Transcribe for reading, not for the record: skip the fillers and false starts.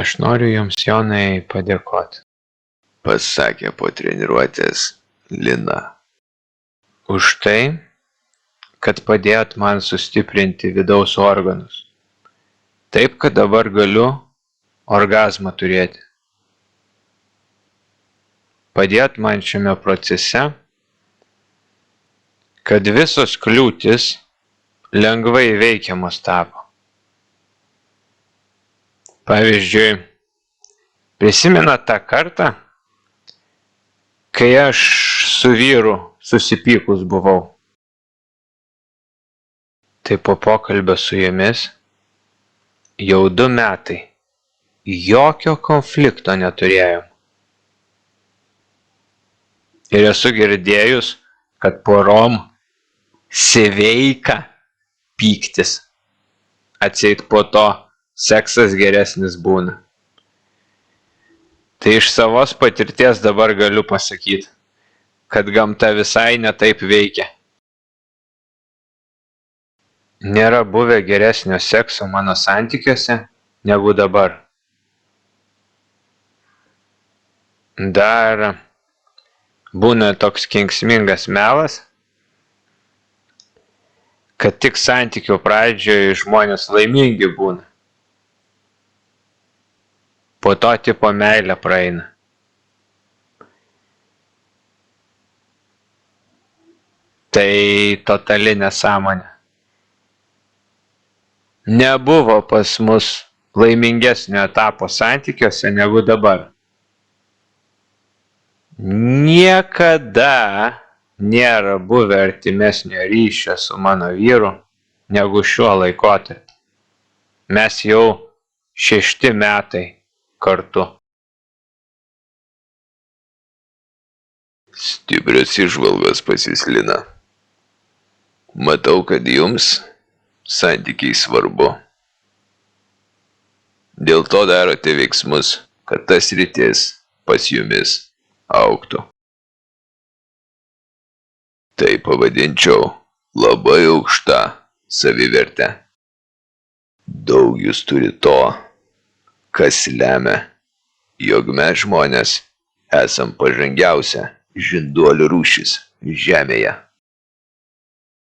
Aš noriu jums, Jonai, padėkoti. Pasakė po treniruotės Lina. Už tai, kad padėjot man sustiprinti vidaus organus. Taip, kad dabar galiu orgazmą turėti. Padėjot man šiame procese, kad visos kliūtis lengvai veikiamos tapo. Pavyzdžiui, prisimena tą kartą, kai aš su vyru susipykus buvau. Tai po pokalbio su jumis jau 2 metai jokio konflikto neturėjom. Ir esu girdėjus, kad porom sveika pyktis. Atseit po to seksas geresnis būna. Tai iš savos patirties dabar galiu pasakyti, kad gamta visai netaip veikia. Nėra buvę geresnio sekso mano santykiuose negu dabar. Dar būna toks kenksmingas melas, kad tik santykių pradžioje žmonės laimingi būna. Po to tipo meilė praeina. Tai totali nesąmonė. Nebuvo pas mus laimingesnio etapo santykiuose negu dabar. Niekada nėra buvę artimesnio ryšio su mano vyru negu šiuo laikotarpiu. Mes jau 6 metai kartu. Stiprios įžvalgos pasislina. Matau, kad jums santykiai svarbu. Dėl to darote veiksmus, kad tas sritis pas jumis augtų. Tai pavadinčiau labai aukšta savivertė. Daug jūs turi to, kas lemia, jog mes žmonės esam pažangiausia žinduolių rūšis Žemėje.